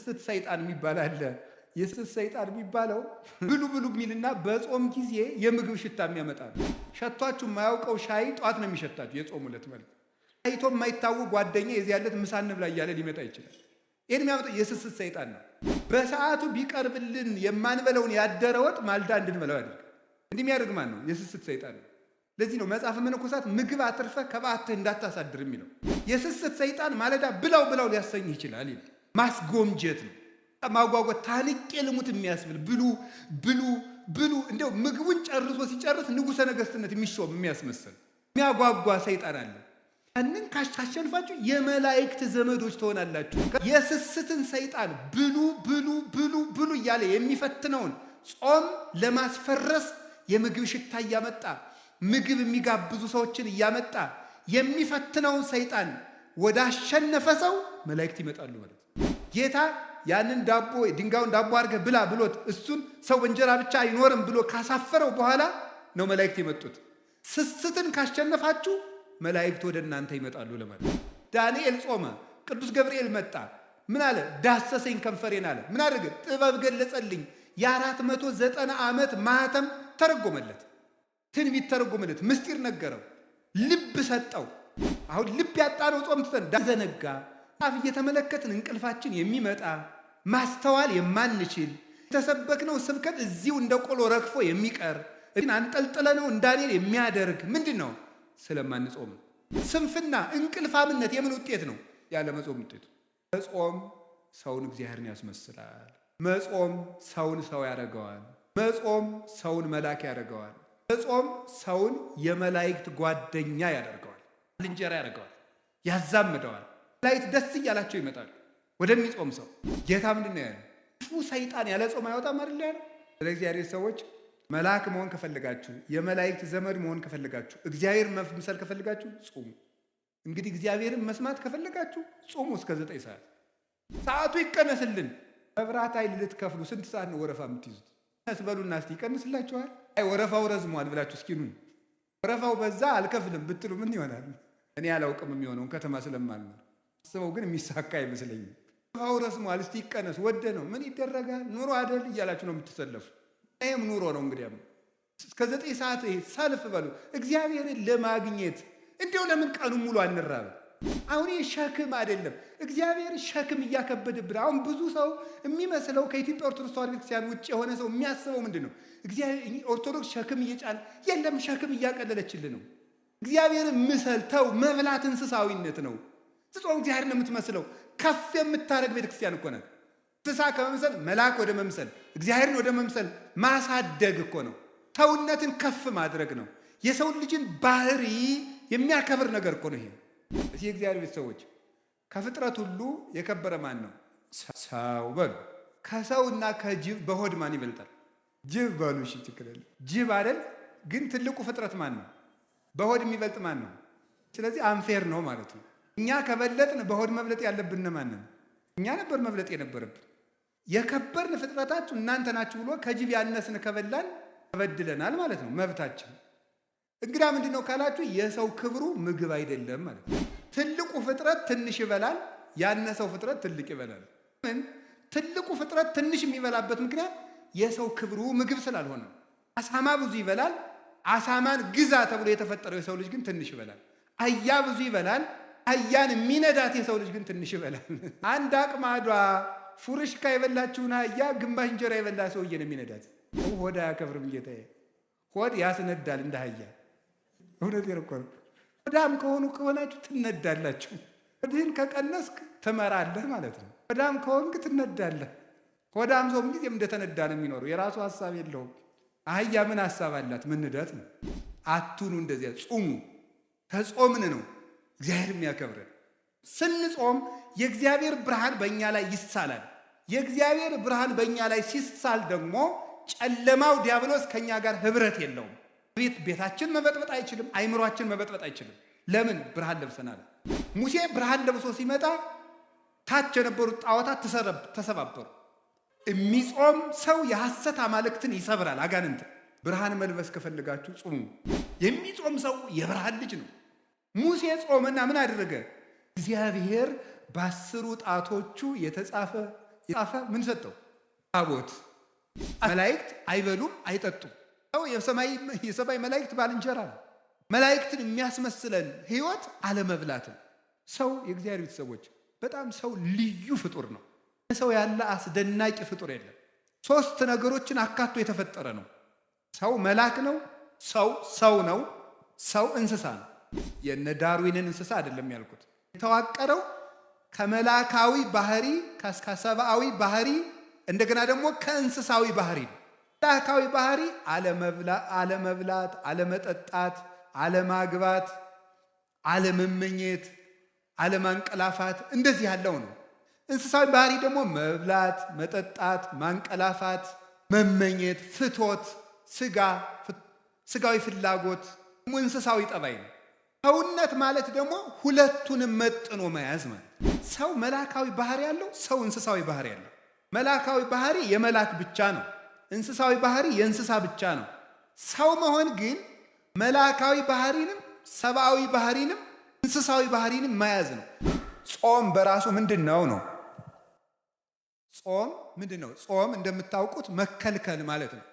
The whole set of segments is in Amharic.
የስስት ሰይጣን የሚባል አለ። የስስት ሰይጣን የሚባለው ብሉ ብሉ የሚልና በጾም ጊዜ የምግብ ሽታ የሚያመጣ ነው። ሸቷችሁ የማያውቀው ሻይ ጧት ነው የሚሸታችሁ። የጾሙለት ማለት አይቶ የማይታወቅ ጓደኛ የዚያለት ምሳ እንብላ እያለ ሊመጣ ይችላል። ይህን የሚያመጣው የስስት ሰይጣን ነው። በሰዓቱ ቢቀርብልን የማንበለውን ያደረ ወጥ ማልዳ እንድንበላው ያደርጋል። እንዲህ የሚያደርግ ማን ነው? የስስት ሰይጣን ነው። ለዚህ ነው መጽሐፈ መነኮሳት ምግብ አትርፈ ከበዓትህ እንዳታሳድር የሚለው። የስስት ሰይጣን ማለዳ ብላው ብላው ሊያሰኝ ይችላል። ማስጎምጀት ነው፣ ማጓጓት፣ ታንቄ ልሙት የሚያስብል ብሉ ብሉ ብሉ። እንደው ምግቡን ጨርሶ ሲጨርስ ንጉሠ ነገሥትነት የሚሾም የሚያስመስል የሚያጓጓ ሰይጣን አለ። ያንን ካሸንፋችሁ የመላእክት ዘመዶች ትሆናላችሁ። የስስትን ሰይጣን ብሉ ብሉ ብሉ ብሉ እያለ የሚፈትነውን ጾም ለማስፈረስ የምግብ ሽታ እያመጣ ምግብ የሚጋብዙ ሰዎችን እያመጣ የሚፈትነውን ሰይጣን ወደ አሸነፈ ሰው መላእክት ይመጣሉ ማለት ነው። ጌታ ያንን ዳቦ ድንጋዩን ዳቦ አድርገህ ብላ ብሎት እሱን ሰው በእንጀራ ብቻ አይኖርም ብሎ ካሳፈረው በኋላ ነው መላእክት የመጡት። ስስትን ካሸነፋችሁ መላእክት ወደ እናንተ ይመጣሉ ለማለት። ዳንኤል ጾመ፣ ቅዱስ ገብርኤል መጣ። ምን አለ? ዳሰሰኝ ከንፈሬን አለ። ምን አደረገ? ጥበብ ገለጸልኝ። የ490 ዓመት ማህተም ተረጎመለት፣ ትንቢት ተረጎመለት፣ ምስጢር ነገረው፣ ልብ ሰጠው። አሁን ልብ ያጣነው ጾም ትተን ዳዘነጋ ጣፍ እየተመለከትን እንቅልፋችን የሚመጣ ማስተዋል የማንችል የተሰበክነው ስብከት እዚሁ እንደ ቆሎ ረግፎ የሚቀር ግን አንጠልጥለነው እንዳንል የሚያደርግ ምንድን ነው? ስለማንጾም። ስንፍና፣ እንቅልፋምነት የምን ውጤት ነው? ያለ መጾም ውጤት። መጾም ሰውን እግዚአብሔርን ያስመስላል። መጾም ሰውን ሰው ያደርገዋል። መጾም ሰውን መልአክ ያደርገዋል። መጾም ሰውን የመላእክት ጓደኛ ያደርገዋል፣ ባልንጀራ ያደርገዋል፣ ያዛምደዋል። መላእክት ደስ እያላቸው ይመጣሉ ወደሚጾም ሰው። ጌታ ምንድን ነው ያለው? ክፉ ሰይጣን ያለ ጾም አይወጣም አይደል ያለው? ስለ እግዚአብሔር ሰዎች መልአክ መሆን ከፈለጋችሁ፣ የመላእክት ዘመድ መሆን ከፈለጋችሁ፣ እግዚአብሔር መምሰል ከፈለጋችሁ ጾሙ። እንግዲህ እግዚአብሔርን መስማት ከፈለጋችሁ ጾሙ እስከ 9 ሰዓት። ሰዓቱ ይቀነስልን። መብራት ኃይል ልትከፍሉ ስንት ሰዓት ነው ወረፋ የምትይዙት? ስበሉና እስቲ ይቀንስላችኋል። አይ ወረፋው ረዝሟል ብላችሁ እስኪኑ ወረፋው በዛ አልከፍልም ብትሉ ምን ይሆናል? እኔ አላውቅም የሚሆነውን ከተማ ስለማልኖር አስበው፣ ግን የሚሳካ አይመስለኝም። ወረፋው ረዝሟል እስቲ ይቀነስ። ወደ ነው ምን ይደረጋል? ኑሮ አይደል እያላችሁ ነው የምትሰለፉ። ይህም ኑሮ ነው እንግዲህ። እስከ 9 ሰዓት ሰልፍ በሉ እግዚአብሔርን ለማግኘት። እንዲያው ለምን ቀኑ ሙሉ አንራብ? አሁን ይህ ሸክም አይደለም፣ እግዚአብሔር ሸክም እያከበደብን። አሁን ብዙ ሰው የሚመስለው ከኢትዮጵያ ኦርቶዶክስ ተዋሕዶ ቤተክርስቲያን ውጭ የሆነ ሰው የሚያስበው ምንድን ነው? እግዚአብሔር ኦርቶዶክስ ሸክም እየጫነ የለም፣ ሸክም እያቀለለችልን ነው። እግዚአብሔርን ምሰል ተው። መብላት እንስሳዊነት ነው። ጾም እግዚአብሔርን ነው የምትመስለው። ከፍ የምታደርግ ቤተክርስቲያን እኮ ናት። እንስሳ ከመምሰል መልአክ ወደ መምሰል፣ እግዚአብሔርን ወደ መምሰል ማሳደግ እኮ ነው። ሰውነትን ከፍ ማድረግ ነው። የሰውን ልጅን ባህሪ የሚያከብር ነገር እኮ ነው ይሄ። እዚህ የእግዚአብሔር ቤተሰቦች ከፍጥረት ሁሉ የከበረ ማን ነው? ሰው በሉ። ከሰውና ከጅብ በሆድ ማን ይበልጣል? ጅብ በሉ። እሺ ችግር የለም። ጅብ አይደል? ግን ትልቁ ፍጥረት ማን ነው? በሆድ የሚበልጥ ማን ነው? ስለዚህ አንፌር ነው ማለት ነው። እኛ ከበለጥን በሆድ መብለጥ ያለብን ማንን? እኛ ነበር መብለጥ የነበረብን። የከበርን ፍጥረታችሁ እናንተ ናችሁ ብሎ ከጅብ ያነስን ከበላን ተበድለናል ማለት ነው። መብታችን እንግዳ ምንድን ነው ካላችሁ፣ የሰው ክብሩ ምግብ አይደለም ማለት ነው። ትልቁ ፍጥረት ትንሽ ይበላል፣ ያነሰው ፍጥረት ትልቅ ይበላል። ምን? ትልቁ ፍጥረት ትንሽ የሚበላበት ምክንያት የሰው ክብሩ ምግብ ስላልሆነ። አሳማ ብዙ ይበላል፣ አሳማን ግዛ ተብሎ የተፈጠረው የሰው ልጅ ግን ትንሽ ይበላል። አህያ ብዙ ይበላል፣ አህያን የሚነዳት የሰው ልጅ ግን ትንሽ ይበላል። አንድ አቅማዷ ፉርሽካ የበላችውን አህያ ግማሽ እንጀራ የበላ ሰውዬ ነው የሚነዳት። ሆድ አያከብርም ጌታዬ። ሆድ ያስነዳል እንደ አህያ። እውነት እኮ ነው። ሆዳም ከሆናችሁ ትነዳላችሁ። ሆድህን ከቀነስክ ትመራለህ ማለት ነው። ሆዳም ከሆንክ ትነዳለህ። ሆዳም ሰው ጊዜም እንደተነዳ ነው የሚኖረው። የራሱ ሀሳብ የለውም። አህያ ምን ሀሳብ አላት? ምንዳት ነው። አቱኑ እንደዚያ ጹሙ። ከጾምን ነው እግዚአብሔር የሚያከብረን። ስንጾም የእግዚአብሔር ብርሃን በእኛ ላይ ይሳላል። የእግዚአብሔር ብርሃን በእኛ ላይ ሲሳል ደግሞ ጨለማው ዲያብሎስ ከእኛ ጋር ህብረት የለውም። ቤታችን መበጥበጥ አይችልም። አይምሯችን መበጥበጥ አይችልም። ለምን? ብርሃን ለብሰናል። ሙሴ ብርሃን ለብሶ ሲመጣ ታች የነበሩት ጣዖታት ተሰባበሩ። የሚጾም ሰው የሐሰት አማልክትን ይሰብራል፣ አጋንንት። ብርሃን መልበስ ከፈልጋችሁ ጾሙ። የሚጾም ሰው የብርሃን ልጅ ነው። ሙሴ ጾመና ምን አደረገ? እግዚአብሔር በ10 ጣቶቹ የተጻፈ የጻፈ ምን ሰጠው? ታቦት። መላእክት አይበሉም አይጠጡም። የሰማይ መላእክት ባልንጀራ ነው። መላእክትን የሚያስመስለን ህይወት አለመብላት ነው። ሰው የእግዚአብሔር ቤተሰቦች በጣም ሰው ልዩ ፍጡር ነው። ሰው ያለ አስደናቂ ፍጡር የለም። 3 ነገሮችን አካቶ የተፈጠረ ነው። ሰው መልአክ ነው። ሰው ነው። ሰው እንስሳ ነው። የነ ዳርዊንን እንስሳ አይደለም ያልኩት። የተዋቀረው ከመላካዊ ባህሪ ከሰብአዊ ባህሪ እንደገና ደግሞ ከእንስሳዊ ባህሪ ነው። መላካዊ ባህሪ አለመብላት፣ አለመጠጣት፣ አለማግባት፣ አለመመኘት፣ አለማንቀላፋት እንደዚህ ያለው ነው። እንስሳዊ ባህሪ ደግሞ መብላት፣ መጠጣት፣ ማንቀላፋት፣ መመኘት፣ ፍቶት፣ ስጋዊ ፍላጎት እንስሳዊ ጠባይ ነው። ሰውነት ማለት ደግሞ ሁለቱንም መጥኖ መያዝ ማለት። ሰው መላካዊ ባህሪ ያለው፣ ሰው እንስሳዊ ባህሪ ያለው። መላካዊ ባህሪ የመላክ ብቻ ነው። እንስሳዊ ባህሪ የእንስሳ ብቻ ነው። ሰው መሆን ግን መላካዊ ባህሪንም ሰብአዊ ባህሪንም እንስሳዊ ባህሪንም መያዝ ነው። ጾም በራሱ ምንድን ነው? ጾም ምንድን ነው? ጾም እንደምታውቁት መከልከል ማለት ነው።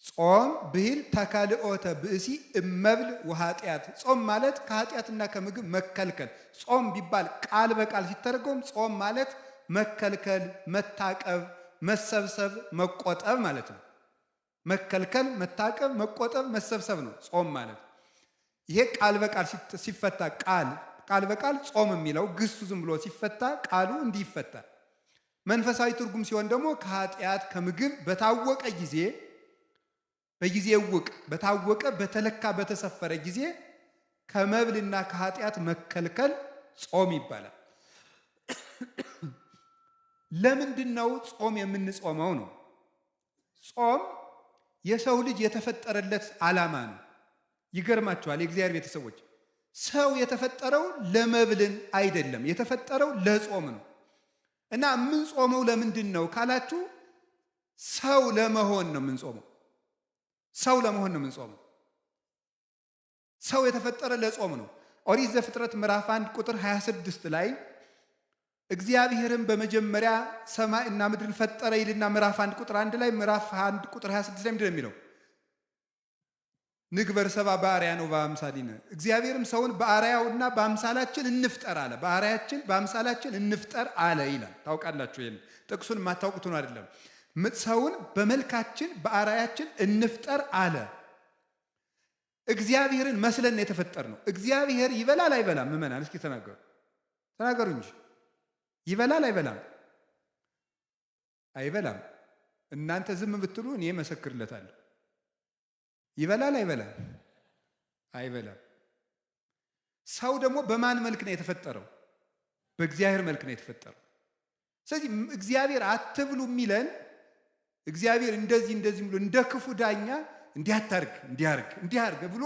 ጾም ብሂል ተካልኦተ ብእሲ እመብል ወኃጢአት። ጾም ማለት ከኃጢአትና ከምግብ መከልከል። ጾም ቢባል ቃል በቃል ሲተረጎም ጾም ማለት መከልከል፣ መታቀብ፣ መሰብሰብ፣ መቆጠብ ማለት ነው። መከልከል፣ መታቀብ፣ መቆጠብ፣ መሰብሰብ ነው ጾም ማለት። ይሄ ቃል በቃል ሲፈታ ቃል በቃል ጾም የሚለው ግሱ ዝም ብሎ ሲፈታ ቃሉ እንዲህ ይፈታል። መንፈሳዊ ትርጉም ሲሆን ደግሞ ከኃጢአት ከምግብ በታወቀ ጊዜ በጊዜ ውቅ በታወቀ በተለካ በተሰፈረ ጊዜ ከመብልና ከኃጢአት መከልከል ጾም ይባላል። ለምንድን ነው ጾም የምንጾመው ነው? ጾም የሰው ልጅ የተፈጠረለት ዓላማ ነው። ይገርማችኋል የእግዚአብሔር ቤተሰቦች፣ ሰው የተፈጠረው ለመብልን አይደለም፣ የተፈጠረው ለጾም ነው። እና የምንጾመው ለምንድን ነው ካላችሁ ሰው ለመሆን ነው የምንጾመው። ሰው ለመሆን ነው የምንጾመው። ሰው የተፈጠረ ለጾም ነው። ኦሪት ዘፍጥረት ምዕራፍ 1 ቁጥር 26 ላይ እግዚአብሔርም በመጀመሪያ ሰማይና ምድርን ፈጠረ ይልና ምዕራፍ 1 ቁጥር 1 ላይ ምዕራፍ 1 ቁጥር 26 ላይ ምንድን ነው የሚለው? ንግበር ሰብአ በአርአያነ ወበአምሳሊነ፣ እግዚአብሔርም ሰውን በአርአያውና በአምሳላችን እንፍጠር አለ። በአምሳላችን እንፍጠር አለ ይላል። ታውቃላችሁ፣ ይሄን ጥቅሱን የማታውቁት ነው አይደለም። ሰውን በመልካችን በአርአያችን እንፍጠር አለ። እግዚአብሔርን መስለን የተፈጠር ነው። እግዚአብሔር ይበላል አይበላም? ምእመናን እስኪ ተናገሩ እንጂ ይበላል አይበላም? አይበላም። እናንተ ዝም ብትሉ እኔ መሰክርለታለሁ። ይበላል አይበላም? አይበላም። ሰው ደግሞ በማን መልክ ነው የተፈጠረው? በእግዚአብሔር መልክ ነው የተፈጠረው። ስለዚህ እግዚአብሔር አትብሉ የሚለን እግዚአብሔር እንደዚህ ብሎ እንደ ክፉ ዳኛ እንዲያርግ ብሎ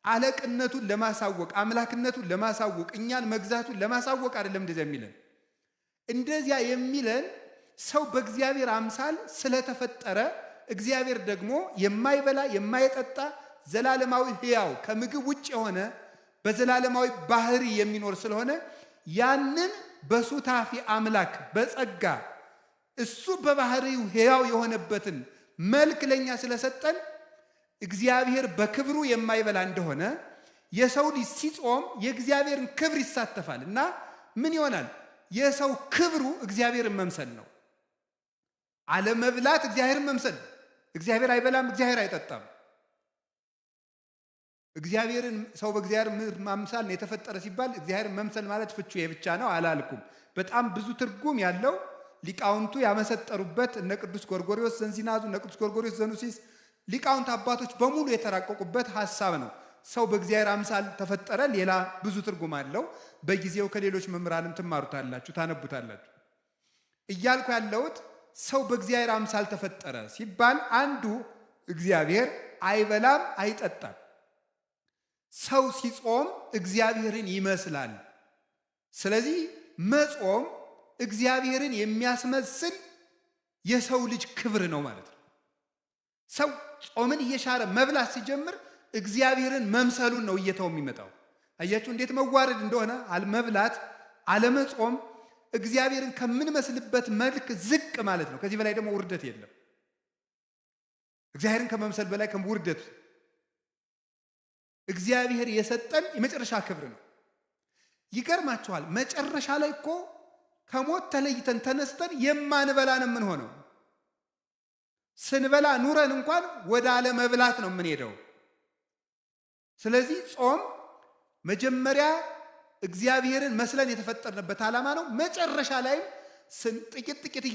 አለቅነቱን ለማሳወቅ አምላክነቱን ለማሳወቅ እኛን መግዛቱን ለማሳወቅ አይደለም እንደዚያ የሚለን። እንደዚያ የሚለን ሰው በእግዚአብሔር አምሳል ስለተፈጠረ እግዚአብሔር ደግሞ የማይበላ የማይጠጣ ዘላለማዊ ሕያው ከምግብ ውጭ የሆነ በዘላለማዊ ባህሪ የሚኖር ስለሆነ ያንን በሱታፊ አምላክ በጸጋ እሱ በባህሪው ሕያው የሆነበትን መልክ ለኛ ስለሰጠን እግዚአብሔር በክብሩ የማይበላ እንደሆነ የሰው ልጅ ሲጾም የእግዚአብሔርን ክብር ይሳተፋል እና ምን ይሆናል? የሰው ክብሩ እግዚአብሔርን መምሰል ነው። አለመብላት እግዚአብሔርን መምሰል። እግዚአብሔር አይበላም፣ እግዚአብሔር አይጠጣም። እግዚአብሔርን ሰው በእግዚአብሔር ማምሳል ነው የተፈጠረ ሲባል እግዚአብሔርን መምሰል ማለት ፍቹ ብቻ ነው አላልኩም። በጣም ብዙ ትርጉም ያለው ሊቃውንቱ ያመሰጠሩበት እነ ቅዱስ ጎርጎርዮስ ዘንዚናዙ፣ እነ ቅዱስ ጎርጎርዮስ ዘኑሲስ ሊቃውንት አባቶች በሙሉ የተራቀቁበት ሐሳብ ነው። ሰው በእግዚአብሔር አምሳል ተፈጠረ። ሌላ ብዙ ትርጉም አለው። በጊዜው ከሌሎች መምህራንም ትማሩታላችሁ፣ ታነቡታላችሁ። እያልኩ ያለሁት ሰው በእግዚአብሔር አምሳል ተፈጠረ ሲባል አንዱ እግዚአብሔር አይበላም አይጠጣም። ሰው ሲጾም እግዚአብሔርን ይመስላል። ስለዚህ መጾም እግዚአብሔርን የሚያስመስል የሰው ልጅ ክብር ነው ማለት ነው። ሰው ጾምን እየሻረ መብላት ሲጀምር እግዚአብሔርን መምሰሉን ነው እየተው የሚመጣው። አያችሁ እንዴት መዋረድ እንደሆነ። መብላት አለመጾም እግዚአብሔርን ከምንመስልበት መልክ ዝቅ ማለት ነው። ከዚህ በላይ ደግሞ ውርደት የለም። እግዚአብሔርን ከመምሰል በላይ ውርደት እግዚአብሔር የሰጠን የመጨረሻ ክብር ነው። ይገርማችኋል፣ መጨረሻ ላይ እኮ ከሞት ተለይተን ተነስተን የማንበላ ነው የምንሆነው። ስንበላ ኑረን እንኳን ወደ አለመብላት ነው የምንሄደው። ስለዚህ ጾም መጀመሪያ እግዚአብሔርን መስለን የተፈጠርንበት ዓላማ ነው። መጨረሻ ላይም ጥቂት ጥቂት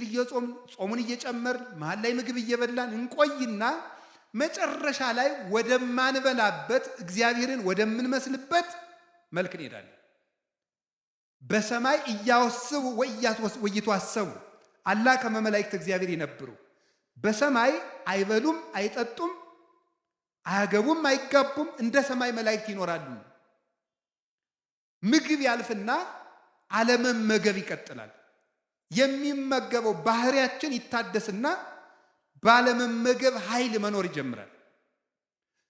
እየጾምን ጾሙን እየጨመርን መሀል ላይ ምግብ እየበላን እንቆይና መጨረሻ ላይ ወደማንበላበት እግዚአብሔርን ወደምንመስልበት መልክ እንሄዳለን። በሰማይ እያወስቡ ወይቷሰቡ አላ ከመ መላእክት እግዚአብሔር ይነብሩ። በሰማይ አይበሉም አይጠጡም አያገቡም አይጋቡም፣ እንደ ሰማይ መላእክት ይኖራሉ። ምግብ ያልፍና አለመመገብ ይቀጥላል። የሚመገበው ባህሪያችን ይታደስና ባለመመገብ ኃይል መኖር ይጀምራል።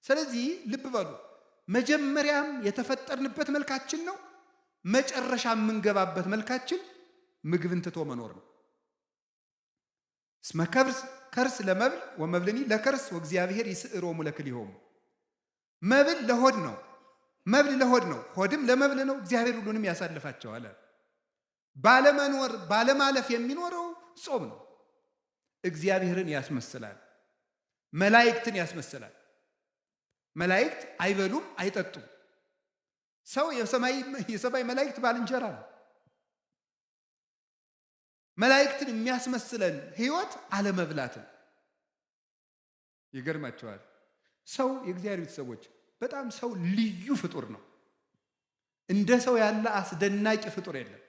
ስለዚህ ልብ በሉ፣ መጀመሪያም የተፈጠርንበት መልካችን ነው፣ መጨረሻ የምንገባበት መልካችን ምግብን ትቶ መኖር ነው። እስመ ከርስ ለመብል ወመብልኒ ለከርስ ወእግዚአብሔር ይስዕሮሙ ለክልኤሆሙ። መብል ለሆድ ነው፣ መብል ለሆድ ነው፣ ሆድም ለመብል ነው። እግዚአብሔር ሁሉንም ያሳልፋቸዋል። ባለመኖር ባለማለፍ የሚኖረው ጾም ነው። እግዚአብሔርን ያስመስላል፣ መላእክትን ያስመስላል። መላእክት አይበሉም አይጠጡም። ሰው የሰማይ መላእክት ባልንጀራ ነው። መላእክትን የሚያስመስለን ህይወት አለመብላትን። ይገርማቸዋል። ሰው የእግዚአብሔር ቤተሰቦች በጣም ሰው ልዩ ፍጡር ነው። እንደ ሰው ያለ አስደናቂ ፍጡር የለም።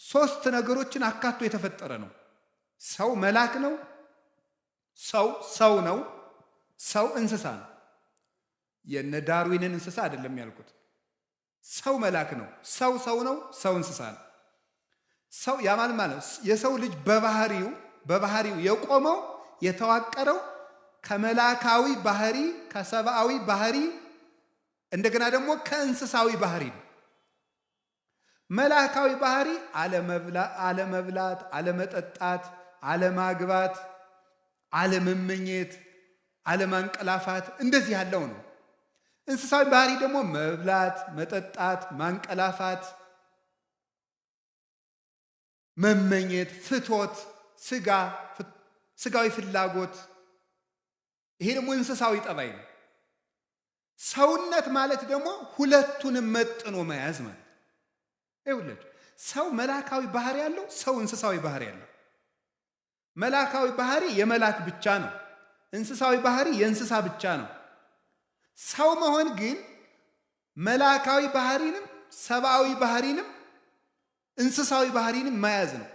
3 ነገሮችን አካቶ የተፈጠረ ነው። ሰው መልአክ ነው፣ ሰው ነው፣ ሰው እንስሳ ነው። የነ ዳርዊንን እንስሳ አይደለም ያልኩት። ሰው መልአክ ነው፣ ሰው ነው፣ ሰው እንስሳ ነው። ሰው ያማል ማለት የሰው ልጅ በባህሪው የቆመው የተዋቀረው ከመላካዊ ባህሪ ከሰብአዊ ባህሪ እንደገና ደግሞ ከእንስሳዊ ባህሪ ነው። መላካዊ ባህሪ አለመብላት፣ አለመጠጣት፣ አለማግባት፣ አለመመኘት፣ አለማንቀላፋት እንደዚህ ያለው ነው። እንስሳዊ ባህሪ ደግሞ መብላት፣ መጠጣት፣ ማንቀላፋት፣ መመኘት፣ ፍቶት፣ ስጋዊ ፍላጎት፣ ይሄ ደግሞ እንስሳዊ ጠባይ ነው። ሰውነት ማለት ደግሞ ሁለቱንም መጥኖ መያዝ ማለት ይኸውልህ፣ ሰው መላካዊ ባህሪ ያለው፣ ሰው እንስሳዊ ባህሪ ያለው። መላካዊ ባህሪ የመላክ ብቻ ነው፣ እንስሳዊ ባህሪ የእንስሳ ብቻ ነው። ሰው መሆን ግን መላካዊ ባህሪንም ሰብአዊ ባህሪንም እንስሳዊ ባህሪንም መያዝ ነው።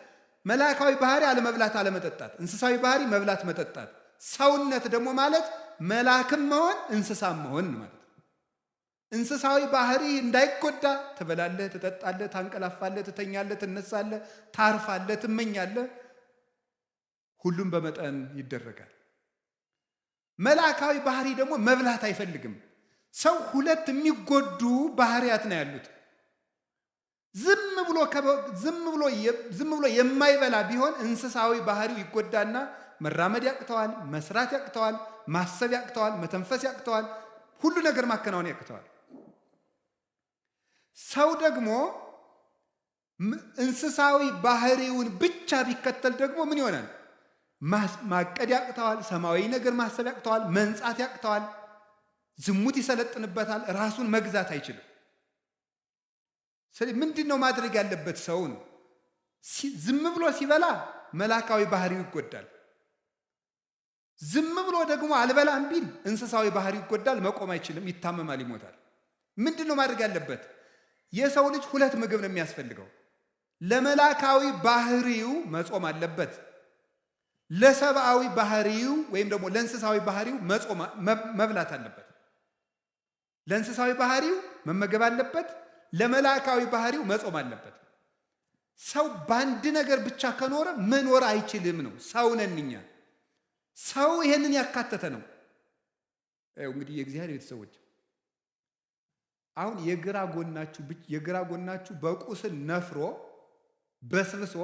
መላካዊ ባህሪ አለመብላት አለመጠጣት፣ እንስሳዊ ባህሪ መብላት መጠጣት። ሰውነት ደግሞ ማለት መላክም መሆን እንስሳም መሆን ማለት ነው። እንስሳዊ ባህሪ እንዳይጎዳ ትበላለህ፣ ትጠጣለህ፣ ታንቀላፋለህ፣ ትተኛለህ፣ ትነሳለህ፣ ታርፋለህ፣ ትመኛለህ። ሁሉም በመጠን ይደረጋል። መላካዊ ባህሪ ደግሞ መብላት አይፈልግም። ሰው 2 የሚጎዱ ባህሪያት ነው ያሉት። ዝም ብሎ የማይበላ ቢሆን እንስሳዊ ባህሪው ይጎዳና መራመድ ያቅተዋል፣ መስራት ያቅተዋል፣ ማሰብ ያቅተዋል፣ መተንፈስ ያቅተዋል፣ ሁሉ ነገር ማከናወን ያቅተዋል። ሰው ደግሞ እንስሳዊ ባህሪውን ብቻ ቢከተል ደግሞ ምን ይሆናል? ማቀድ ያቅተዋል፣ ሰማያዊ ነገር ማሰብ ያቅተዋል፣ መንጻት ያቅተዋል፣ ዝሙት ይሰለጥንበታል፣ ራሱን መግዛት አይችልም። ስለዚህ ምንድነው ማድረግ ያለበት? ሰው ነው ዝም ብሎ ሲበላ መላካዊ ባህሪው ይጎዳል። ዝም ብሎ ደግሞ አልበላም ቢል እንስሳዊ ባህሪው ይጎዳል፣ መቆም አይችልም፣ ይታመማል፣ ይሞታል። ምንድነው ማድረግ ያለበት? የሰው ልጅ 2 ምግብ ነው የሚያስፈልገው። ለመላካዊ ባህሪው መጾም አለበት፣ ለሰብአዊ ባህሪው ወይም ደግሞ ለእንስሳዊ ባህሪው መብላት አለበት። ለእንስሳዊ ባህሪው መመገብ አለበት፣ ለመላካዊ ባህሪው መጾም አለበት። ሰው በአንድ ነገር ብቻ ከኖረ መኖር አይችልም ነው። ሰው ነን እኛ። ሰው ይሄንን ያካተተ ነው። እንግዲህ የእግዚአብሔር ቤተሰቦች አሁን የግራ ጎናችሁ በቁስል ነፍሮ በስብሶ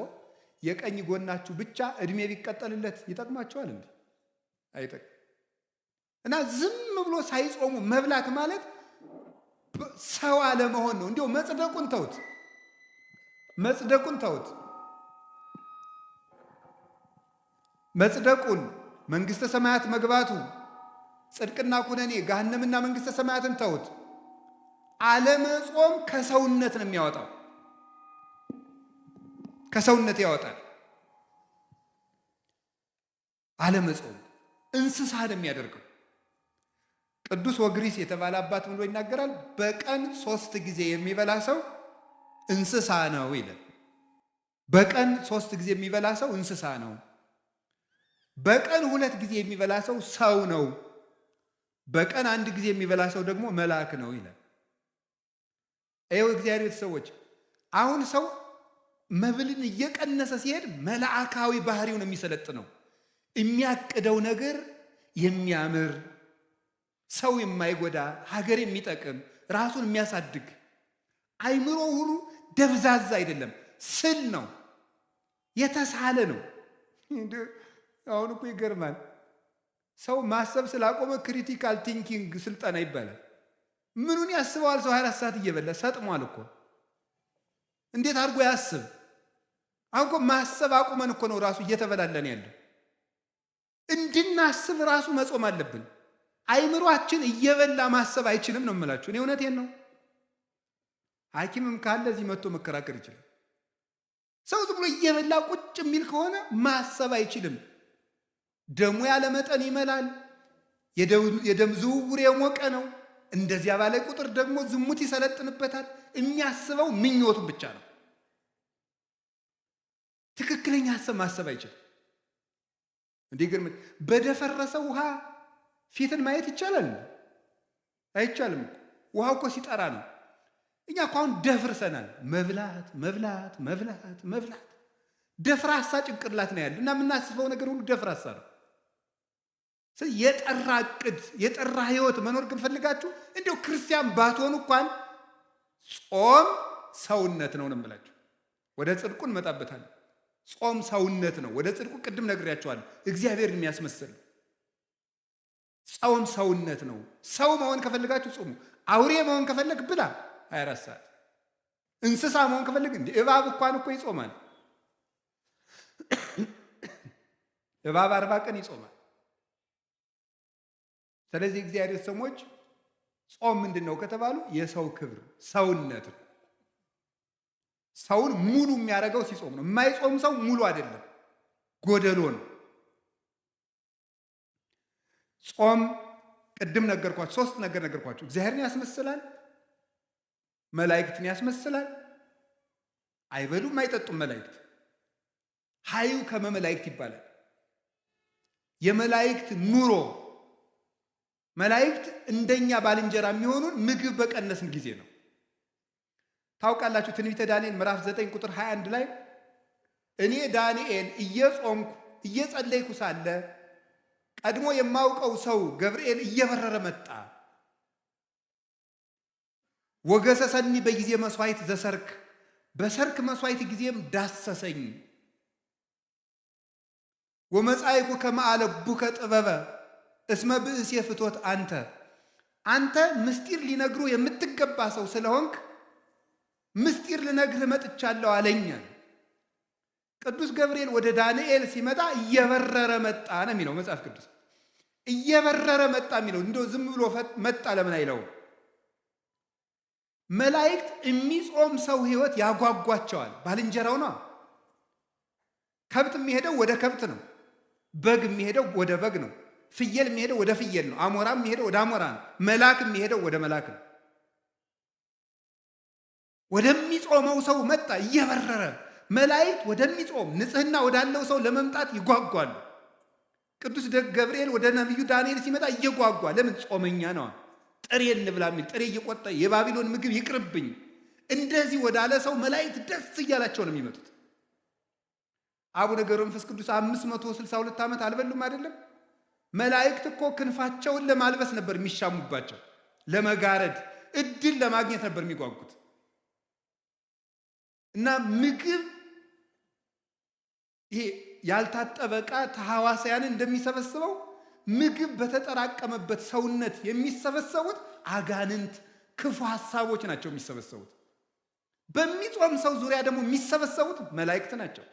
የቀኝ ጎናችሁ ብቻ እድሜ ቢቀጠልለት ይጠቅማችኋል እንዴ? አይጠቅም። እና ዝም ብሎ ሳይጾሙ መብላት ማለት ሰው አለመሆን ነው። እንዲያው መጽደቁን መንግስተ ሰማያት መግባቱ ጽድቅና ኩነኔ ገሃነምና መንግስተ ሰማያትን ተውት። አለመጾም ከሰውነት ነው የሚያወጣው፣ ከሰውነት ያወጣል። አለመጾም እንስሳ ነው የሚያደርገው። ቅዱስ ወግሪስ የተባለ አባት ብሎ ይናገራል። በቀን 3 ጊዜ የሚበላ ሰው እንስሳ ነው ይላል። በቀን 3 ጊዜ የሚበላ ሰው እንስሳ ነው። በቀን 2 ጊዜ የሚበላ ሰው ሰው ነው። በቀን 1 ጊዜ የሚበላ ሰው ደግሞ መልአክ ነው ይላል። እግዚአብሔር ቤተሰቦች፣ አሁን ሰው መብልን እየቀነሰ ሲሄድ መልአካዊ ባህሪውን የሚሰለጥነው የሚያቅደው ነገር የሚያምር ሰው የማይጎዳ ሀገር የሚጠቅም ራሱን የሚያሳድግ አይምሮ ሁሉ ደብዛዛ አይደለም፣ ስል ነው፣ የተሳለ ነው። አሁን እኮ ይገርማል። ሰው ማሰብ ስላቆመ ክሪቲካል ቲንኪንግ ስልጠና ይባላል። ምኑን ያስበዋል? ሰው 24 ሰዓት እየበላ ሰጥሟል እኮ። እንዴት አድርጎ ያስብ? አሁን እኮ ማሰብ አቁመን እኮ ነው ራሱ እየተበላለን ያለው። እንድናስብ ራሱ መጾም አለብን። አይምሯችን እየበላ ማሰብ አይችልም ነው የምላችሁ። እኔ እውነቴን ነው። ሐኪምም ካለ እዚህ መጥቶ መከራከር ይችላል። ሰው ዝም ብሎ እየበላ ቁጭ የሚል ከሆነ ማሰብ አይችልም። ደሙ ያለ መጠን ይመላል። የደም ዝውውር የሞቀ ነው። እንደዚያ ባለ ቁጥር ደግሞ ዝሙት ይሰለጥንበታል። የሚያስበው ምኞቱን ብቻ ነው። ትክክለኛ ሐሳብ ማሰብ አይችልም። እንዲገርም በደፈረሰ ውሃ ፊትን ማየት ይቻላል? አይቻልም። ውሃው እኮ ሲጠራ ነው። እኛ እኮ አሁን ደፍርሰናል። መብላት ደፍራሳ ጭንቅላት ነው ያለ እና የምናስበው ነገር ሁሉ ደፍራሳ ነው። የጠራ ዕቅድ የጠራ ህይወት መኖር ግን ፈልጋችሁ እንዲያው ክርስቲያን ባትሆኑ እንኳን ጾም ሰውነት ነው የምላችሁ። ወደ ጽድቁ እንመጣበታለን። ጾም ሰውነት ነው። ወደ ጽድቁ ቅድም ነግሬያችኋለሁ። እግዚአብሔርን የሚያስመስል ጾም ሰውነት ነው። ሰው መሆን ከፈልጋችሁ ጾሙ። አውሬ መሆን ከፈለግ ብላ 24 ሰዓት። እንስሳ መሆን ከፈለግ እንደ እባብ እንኳን እኮ ይጾማል። እባብ 40 ቀን ይጾማል። ስለዚህ እግዚአብሔር ሰዎች ጾም ምንድን ነው ከተባሉ የሰው ክብር ሰውነት ነው። ሰውን ሙሉ የሚያደርገው ሲጾም ነው። የማይጾም ሰው ሙሉ አይደለም፣ ጎደሎ ነው። ጾም ቅድም ነገርኳችሁ፣ 3 ነገር ነገርኳችሁ። እግዚአብሔርን ያስመስላል፣ መላእክትን ያስመስላል። አይበሉም አይጠጡም መላእክት። ሀዩ ከመመላእክት ይባላል። የመላእክት ኑሮ መላእክት እንደኛ ባልንጀራ የሚሆኑን ምግብ በቀነስን ጊዜ ነው። ታውቃላችሁ ትንቢተ ዳንኤል ምዕራፍ 9 ቁጥር 21 ላይ እኔ ዳንኤል እየጾምኩ እየጸለይኩ ሳለ ቀድሞ የማውቀው ሰው ገብርኤል እየበረረ መጣ። ወገሰሰኒ በጊዜ መስዋዕት ዘሰርክ፣ በሰርክ መስዋዕት ጊዜም ዳሰሰኝ። ወመጻይኩ ከመአለቡከ ጥበበ እስመ ብእሴ ፍቶት አንተ ምስጢር ሊነግሩ የምትገባ ሰው ስለሆንክ ምስጢር ልነግርህ መጥቻለሁ አለኝ። ቅዱስ ገብርኤል ወደ ዳንኤል ሲመጣ እየበረረ መጣ ነው የሚለው መጽሐፍ ቅዱስ። እየበረረ መጣ የሚለው እንደው ዝም ብሎ መጣ ለምን አይለውም? መላእክት የሚጾም ሰው ህይወት ያጓጓቸዋል። ባልንጀራው ነው። ከብት የሚሄደው ወደ ከብት ነው። በግ የሚሄደው ወደ በግ ነው። ፍየል የሚሄደው ወደ ፍየል ነው። አሞራ የሚሄደው ወደ አሞራ ነው። መልአክ የሚሄደው ወደ መልአክ ነው። ወደሚጾመው ሰው መጣ እየበረረ። መላእክት ወደሚጾም ንጽህና ወዳለው ሰው ለመምጣት ይጓጓሉ። ቅዱስ ገብርኤል ወደ ነቢዩ ዳንኤል ሲመጣ እየጓጓ ለምን? ጾመኛ ነው። ጥሬ እንብላ የሚል ጥሬ እየቆጠ የባቢሎን ምግብ ይቅርብኝ እንደዚህ ወዳለ ሰው መላእክት ደስ እያላቸው ነው የሚመጡት። አቡነ ገብረ መንፈስ ቅዱስ 562 ዓመት አልበሉም አይደለም? መላእክት እኮ ክንፋቸውን ለማልበስ ነበር የሚሻሙባቸው፣ ለመጋረድ እድል ለማግኘት ነበር የሚጓጉት። እና ምግብ ይሄ ያልታጠበ ዕቃ ተሐዋስያንን እንደሚሰበስበው ምግብ በተጠራቀመበት ሰውነት የሚሰበሰቡት አጋንንት፣ ክፉ ሐሳቦች ናቸው የሚሰበሰቡት። በሚጾም ሰው ዙሪያ ደግሞ የሚሰበሰቡት መላእክት ናቸው።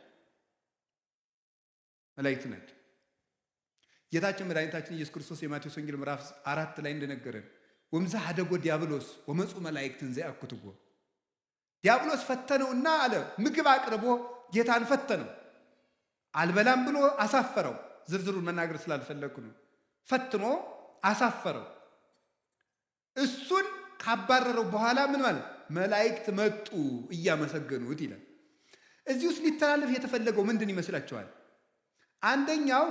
ጌታችን መድኃኒታችን ኢየሱስ ክርስቶስ የማቴዎስ ወንጌል ምዕራፍ 4 ላይ እንደነገረን ወምዛ ሀደጎ ዲያብሎስ ወመፁ መላእክትን ዘያኩትጎ፣ ዲያብሎስ ፈተነውና አለ ምግብ አቅርቦ ጌታን ፈተነው። አልበላም ብሎ አሳፈረው። ዝርዝሩን መናገር ስላልፈለግኩ ነው። ፈትኖ አሳፈረው። እሱን ካባረረው በኋላ ምን ማለት መላእክት መጡ እያመሰገኑት ይላል። እዚህ ውስጥ ሊተላለፍ የተፈለገው ምንድን ይመስላችኋል? አንደኛው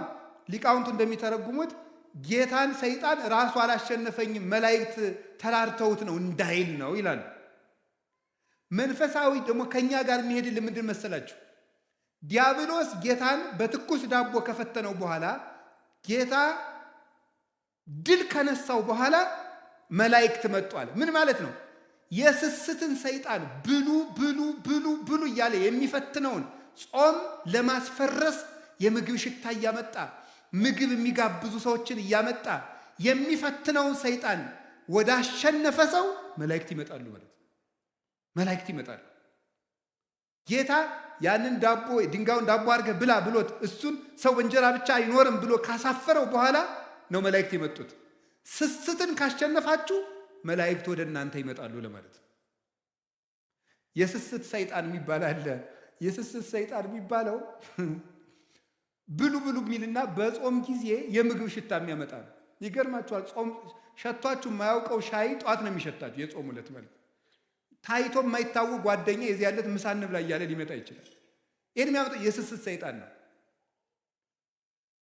ሊቃውንቱ እንደሚተረጉሙት ጌታን ሰይጣን ራሱ አላሸነፈኝም መላእክት ተራርተውት ነው እንዳይል ነው ይላሉ። መንፈሳዊ ደግሞ ከኛ ጋር የሚሄድ ምንድን መሰላችሁ? ዲያብሎስ ጌታን በትኩስ ዳቦ ከፈተነው በኋላ ጌታ ድል ከነሳው በኋላ መላእክት መጥቷል። ምን ማለት ነው? የስስትን ሰይጣን ብሉ ብሉ ብሉ ብሉ እያለ የሚፈትነውን ጾም ለማስፈረስ የምግብ ሽታ እያመጣ ምግብ የሚጋብዙ ሰዎችን እያመጣ የሚፈትነውን ሰይጣን ወደ አሸነፈ ሰው መላእክት ይመጣሉ ማለት ነው። መላእክት ይመጣሉ። ጌታ ያንን ዳቦ ድንጋዩን ዳቦ አድርገህ ብላ ብሎት እሱን ሰው በእንጀራ ብቻ አይኖርም ብሎ ካሳፈረው በኋላ ነው መላእክት የመጡት። ስስትን ካሸነፋችሁ መላእክት ወደ እናንተ ይመጣሉ ለማለት ነው። የስስት ሰይጣን የሚባል አለ። የስስት ሰይጣን የሚባለው ብሉ ብሉ የሚልና በጾም ጊዜ የምግብ ሽታ የሚያመጣ ነው። ይገርማችኋል። ጾም ሸቷችሁ የማያውቀው ሻይ ጧት ነው የሚሸታችሁ። የጾም ዕለት ማለት ታይቶ የማይታወቅ ጓደኛ የዚህ ያለት ምሳ እንብላ እያለ ሊመጣ ይችላል። ይህን የሚያመጣው የስስት ሰይጣን ነው።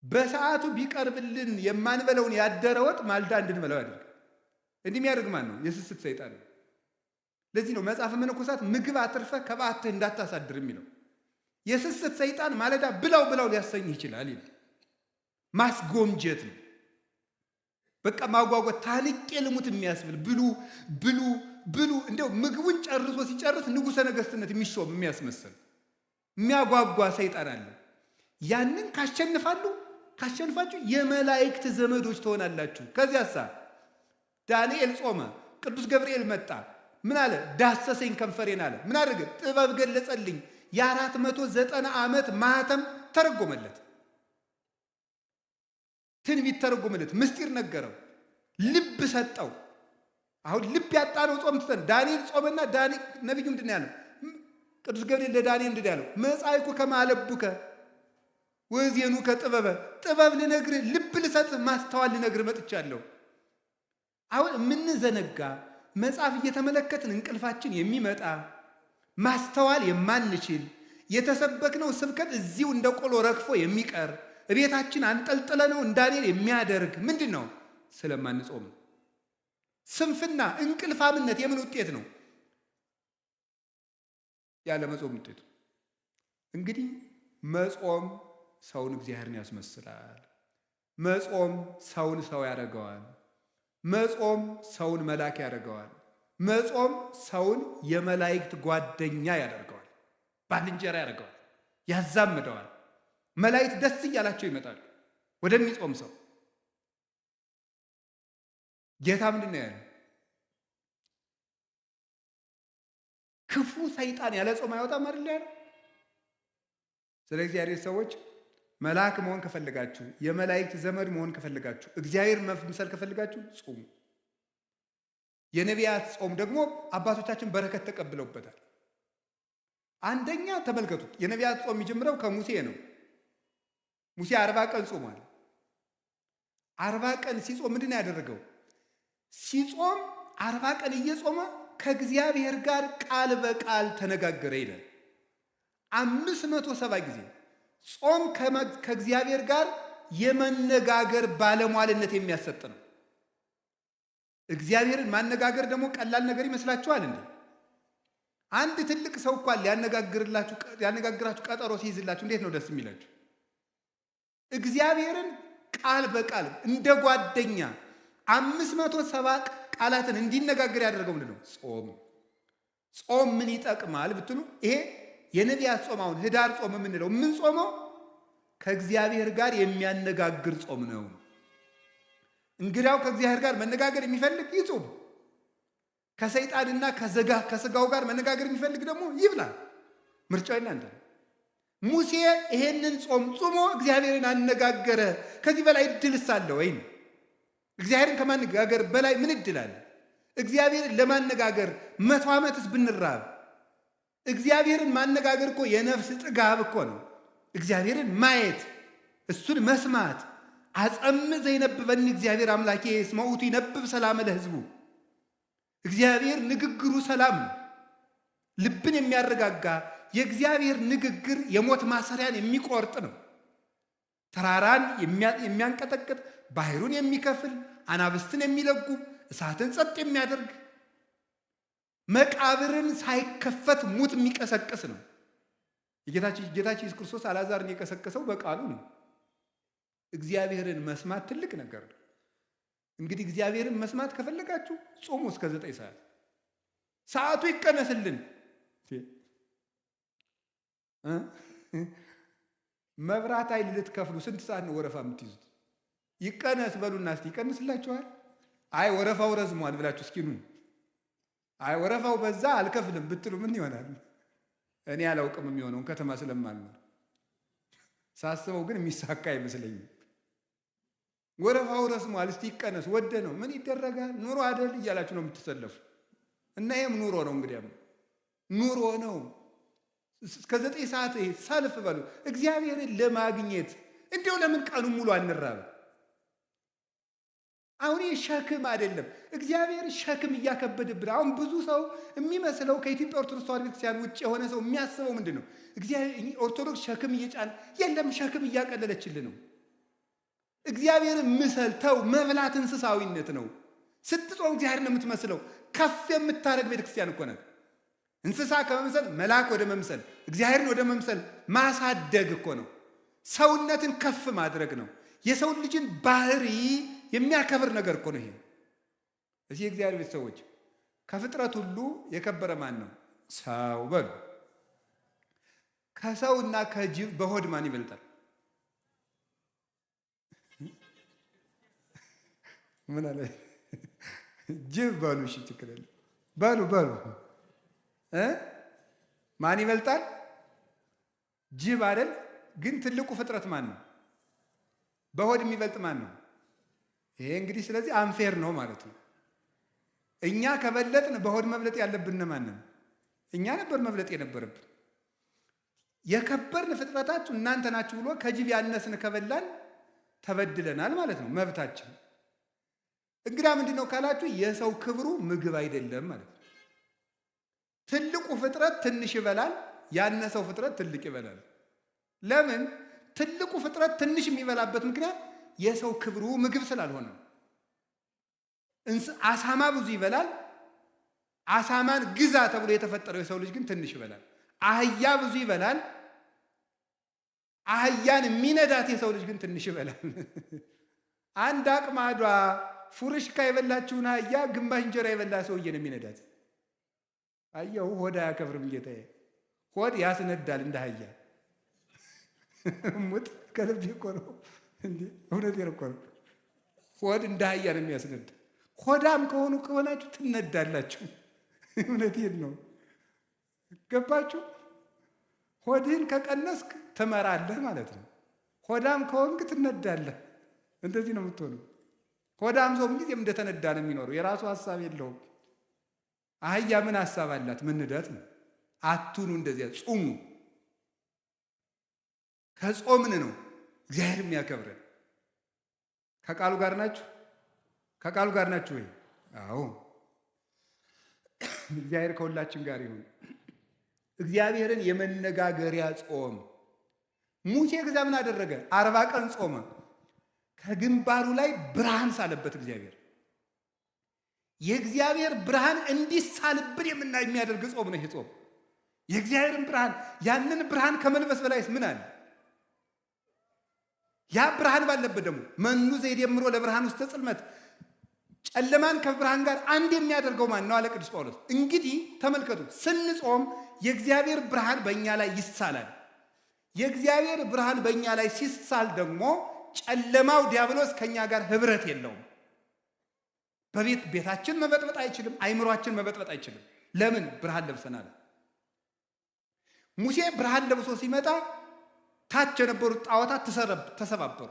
በሰዓቱ ቢቀርብልን የማንበለውን ያደረ ወጥ ማልዳ እንድንበላው ያደርጋል። እንዲህ የሚያደርግ ማን ነው? የስስት ሰይጣን ነው። ለዚህ ነው መጽሐፈ መነኮሳት ምግብ አትርፈ ከበዓትህ እንዳታሳድር የሚለው። የስስት ሰይጣን ማለዳ ብላው ብላው ሊያሰኝ ይችላል ይላል። ማስጎምጀት ነው። በቃ ማጓጓት፣ ታንቄ ልሙት የሚያስብል ብሉ ብሉ ብሉ። እንደው ምግቡን ጨርሶ ሲጨርስ ንጉሠ ነገሥትነት የሚሾም የሚያስመስል የሚያጓጓ ሰይጣን አለ። ያንን ካሸንፋችሁ የመላእክት ዘመዶች ትሆናላችሁ። ከዚያሳ ዳንኤል ጾመ፣ ቅዱስ ገብርኤል መጣ። ምን አለ? ዳሰሰኝ ከንፈሬን አለ። ምን አደረገ? ጥበብ ገለጸልኝ። የ490 ዓመት ማህተም ተረጎመለት። ትንቢት ተረጎመለት። ምስጢር ነገረው። ልብ ሰጠው። አሁን ልብ ያጣነው ጾም ትተን ዳንኤል ጾመና ነቢዩ ምንድን ያለው? ቅዱስ ገብርኤል ለዳንኤል እንድን ያለው መጻይኩ ከማለቡከ ወዜኑ ከጥበበ፣ ጥበብ ልነግርህ ልብ ልሰጥህ ማስተዋል ልነግርህ መጥቻለሁ። አሁን የምንዘነጋ መጽሐፍ እየተመለከትን እንቅልፋችን የሚመጣ ማስተዋል የማንችል የተሰበክነው ስብከት እዚሁ እንደ ቆሎ ረግፎ የሚቀር እቤታችን አንጠልጥለ ነው እንዳንል የሚያደርግ ምንድን ነው? ስለማንጾም። ስንፍና፣ እንቅልፋምነት የምን ውጤት ነው? ያለ መጾም ውጤቱ። እንግዲህ መጾም ሰውን እግዚአብሔርን ያስመስላል። መጾም ሰውን ሰው ያደርገዋል። መጾም ሰውን መልአክ ያደርገዋል። መጾም ሰውን የመላእክት ጓደኛ ያደርገዋል፣ ባልንጀራ ያደርገዋል፣ ያዛምደዋል። መላእክት ደስ እያላቸው ይመጣሉ ወደሚጾም ሰው። ጌታ ምንድን ነው ያለው? ክፉ ሰይጣን ያለ ጾም አይወጣም አይደል ያለው። ስለዚህ እግዚአብሔር ሰዎች መልአክ መሆን ከፈልጋችሁ፣ የመላእክት ዘመድ መሆን ከፈልጋችሁ፣ እግዚአብሔር መምሰል ከፈልጋችሁ ጾሙ። የነቢያት ጾም ደግሞ አባቶቻችን በረከት ተቀብለውበታል። አንደኛ ተመልከቱት፣ የነቢያት ጾም የሚጀምረው ከሙሴ ነው። ሙሴ 40 ቀን ጾሟል። 40 ቀን ሲጾም ምንድን ነው ያደረገው? ሲጾም 40 ቀን እየጾመ ከእግዚአብሔር ጋር ቃል በቃል ተነጋገረ ይላል። 570 ጊዜ ጾም ከእግዚአብሔር ጋር የመነጋገር ባለሟልነት የሚያሰጥ ነው። እግዚአብሔርን ማነጋገር ደግሞ ቀላል ነገር ይመስላችኋል እንዴ? አንድ ትልቅ ሰው እንኳን ሊያነጋግራችሁ ቀጠሮ ሲይዝላችሁ እንዴት ነው ደስ የሚላችሁ? እግዚአብሔርን ቃል በቃል እንደ ጓደኛ ቃላትን እንዲነጋገር ያደረገው ምንድን ነው? ጾም። ጾም ምን ይጠቅማል ብትሉ ይሄ የነቢያት ጾም፣ አሁን ህዳር ጾም የምንለው ምን ጾመው ከእግዚአብሔር ጋር የሚያነጋግር ጾም ነው። እንግዳው ከእግዚአብሔር ጋር መነጋገር የሚፈልግ ይጾም፣ ከሰይጣንና ከስጋው ጋር መነጋገር የሚፈልግ ደግሞ ይብላል። ምርጫው እናንተ ነው። ሙሴ ይሄንን ጾም ጾሞ እግዚአብሔርን አነጋገረ። ከዚህ በላይ እድልስ አለ ወይ? እግዚአብሔርን ከማነጋገር በላይ ምን እድል አለ? እግዚአብሔርን ለማነጋገር 100 ዓመትስ ብንራብ እግዚአብሔርን ማነጋገር እኮ የነፍስ ጥጋብ እኮ ነው። እግዚአብሔርን ማየት፣ እሱን መስማት። አጸም ዘይነብበኒ እግዚአብሔር አምላኬ እስመ ውእቱ ይነብብ ሰላም ለሕዝቡ። እግዚአብሔር ንግግሩ ሰላም ነው፣ ልብን የሚያረጋጋ። የእግዚአብሔር ንግግር የሞት ማሰሪያን የሚቆርጥ ነው። ተራራን የሚያንቀጠቅጥ፣ ባህሩን የሚከፍል፣ አናብስትን የሚለጉም፣ እሳትን ጸጥ የሚያደርግ፣ መቃብርን ሳይከፈት ሙት የሚቀሰቅስ ነው። ጌታችን ኢየሱስ ክርስቶስ አልዓዛርን የቀሰቀሰው በቃሉ ነው። እግዚአብሔርን መስማት ትልቅ ነገር ነው። እንግዲህ እግዚአብሔርን መስማት ከፈለጋችሁ ጾሙ እስከ 9 ሰዓት። ሰዓቱ ይቀነስልን። መብራት ኃይል ልትከፍሉ ስንት ሰዓት ነው ወረፋ የምትይዙት? ይቀነስ በሉና እስቲ ይቀንስላችኋል። አይ ወረፋው ረዝሟል ብላችሁ እስኪ ኑ። አይ ወረፋው በዛ አልከፍልም ብትሉ ምን ይሆናል? እኔ አላውቅም የሚሆነውን ከተማ ስለማልኖር። ሳስበው ግን የሚሳካ አይመስለኝም። ወረፋው ረዝሟል እስቲ ይቀነስ። ወደ ነው ምን ይደረጋል? ኑሮ አይደል እያላችሁ ነው የምትሰለፉ። እና ይሄም ኑሮ ነው። እንግዲያም ኑሮ ነው። እስከ 9 ሰዓት ሰልፍ በሉ እግዚአብሔርን ለማግኘት። እንዲያው ለምን ቀኑ ሙሉ አንራብ? አሁን ሸክም አይደለም፣ እግዚአብሔር ሸክም እያከበደብን። አሁን ብዙ ሰው የሚመስለው ከኢትዮጵያ ኦርቶዶክስ ተዋሕዶ ቤተክርስቲያን ውጭ የሆነ ሰው የሚያስበው ምንድን ነው? ኦርቶዶክስ ሸክም እየጫነ የለም፣ ሸክም እያቀለለችልን ነው። እግዚአብሔርን ምሰል ተው። መብላት እንስሳዊነት ነው። ስትጾም እግዚአብሔር ነው የምትመስለው። ከፍ የምታደርግ ቤተክርስቲያን እኮ ናት። እንስሳ ከመምሰል መልአክ ወደ መምሰል፣ እግዚአብሔርን ወደ መምሰል ማሳደግ እኮ ነው። ሰውነትን ከፍ ማድረግ ነው። የሰውን ልጅን ባህሪ የሚያከብር ነገር እኮ ነው ይሄ። እዚህ የእግዚአብሔር ቤተሰቦች ከፍጥረት ሁሉ የከበረ ማን ነው? ሰው በሉ። ከሰውና ከጅብ በሆድ ማን ይበልጣል? ምን አለ? ጅብ በሉ። እሺ ችግር የለም በሉ በሉ። ማን ይበልጣል? ጅብ አይደል? ግን ትልቁ ፍጥረት ማን ነው? በሆድ የሚበልጥ ማን ነው? ይሄ እንግዲህ ስለዚህ አንፌር ነው ማለት ነው። እኛ ከበለጥን በሆድ መብለጥ ያለብን ማን ነው? እኛ ነበር መብለጥ የነበረብን። የከበርን ፍጥረታችሁ እናንተ ናችሁ ብሎ ከጅብ ያነስን ከበላን ተበድለናል ማለት ነው። መብታችን እንግዲህ ምንድን ነው ካላችሁ የሰው ክብሩ ምግብ አይደለም ማለት ነው። ትልቁ ፍጥረት ትንሽ ይበላል፣ ያነሰው ፍጥረት ትልቅ ይበላል። ለምን? ትልቁ ፍጥረት ትንሽ የሚበላበት ምክንያት የሰው ክብሩ ምግብ ስላልሆነ። አሳማ ብዙ ይበላል። አሳማን ግዛ ተብሎ የተፈጠረው የሰው ልጅ ግን ትንሽ ይበላል። አህያ ብዙ ይበላል። አህያን የሚነዳት የሰው ልጅ ግን ትንሽ ይበላል። አንድ አቅማዷ ፉርሽካ የበላችውን አህያ ግማሽ እንጀራ የበላ ሰውዬ ነው የሚነዳት። አየሁ፣ ሆድ አያከብርም ጌታዬ። ሆድ ያስነዳል እንደ አህያ። ሙት ከልብ እኮ ነው እንዴ! እውነቴን እኮ ነው። ሆድ እንደ አህያ ነው የሚያስነዳ። ሆዳም ከሆናችሁ ትነዳላችሁ። እውነቴን ነው። ገባችሁ? ሆድህን ከቀነስክ ትመራለህ ማለት ነው። ሆዳም ከሆንክ ትነዳለህ። እንደዚህ ነው የምትሆነው። ሆዳም ሰው ጊዜም እንደተነዳ ነው የሚኖረው። የራሱ ሀሳብ የለውም። አህያ ምን ሀሳብ አላት? መንዳት ነው። አቱኑ እንደዚያ ጹሙ። ከጾምን ነው እግዚአብሔር የሚያከብረን። ከቃሉ ጋር ናችሁ? ከቃሉ ጋር ናችሁ ወይ? አዎ። እግዚአብሔር ከሁላችን ጋር ይሁን። እግዚአብሔርን የመነጋገሪያ ጾም ሙሴ ከዛ ምን አደረገ? 40 ቀን ጾመ። ከግንባሩ ላይ ብርሃን ሳለበት እግዚአብሔር። የእግዚአብሔር ብርሃን እንዲሳልብን የሚያደርግ ጾም ነው ይሄ ጾም። የእግዚአብሔርን ብርሃን፣ ያንን ብርሃን ከመልበስ በላይስ ምን አለ? ያ ብርሃን ባለበት ደግሞ መኑ ዘይደምሮ ለብርሃን ውስተ ጽልመት፣ ጨለማን ከብርሃን ጋር አንድ የሚያደርገው ማን ነው አለ ቅዱስ ጳውሎስ። እንግዲህ ተመልከቱ፣ ስንጾም የእግዚአብሔር ብርሃን በእኛ ላይ ይሳላል። የእግዚአብሔር ብርሃን በእኛ ላይ ሲሳል ደግሞ ጨለማው ዲያብሎስ ከእኛ ጋር ህብረት የለውም። ቤታችን መበጥበጥ አይችልም። አይምሯችን መበጥበጥ አይችልም። ለምን? ብርሃን ለብሰናል። ሙሴ ብርሃን ለብሶ ሲመጣ ታች የነበሩት ጣዖታት ተሰባበሩ።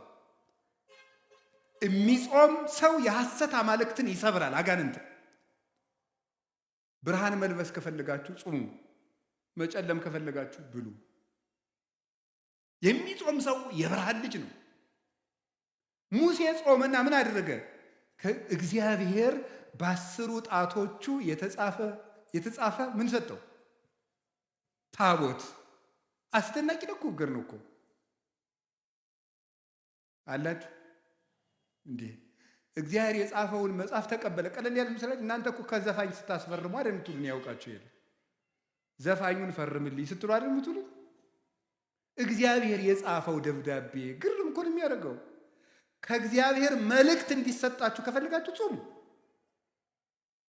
የሚጾም ሰው የሐሰት አማልክትን ይሰብራል፣ አጋንንትን። ብርሃን መልበስ ከፈለጋችሁ ጹሙ፣ መጨለም ከፈለጋችሁ ብሉ። የሚጾም ሰው የብርሃን ልጅ ነው። ሙሴ ጾመና ምን አደረገ? እግዚአብሔር በ10 ጣቶቹ የተጻፈ ምን ሰጠው? ታቦት። አስደናቂ ነው እኮ፣ ግር ነው እኮ አላችሁ እንዴ! እግዚአብሔር የጻፈውን መጽሐፍ ተቀበለ። ቀለል ያለ ምስላች እናንተ እኮ ከዘፋኝ ስታስፈርሙ አይደል የምትሉን? ያውቃችሁ የለ ዘፋኙን ፈርምልኝ ስትሉ አይደል የምትሉ? እግዚአብሔር የጻፈው ደብዳቤ ግርም እኮ ነው የሚያደርገው። ከእግዚአብሔር መልእክት እንዲሰጣችሁ ከፈልጋችሁ ጾሙ።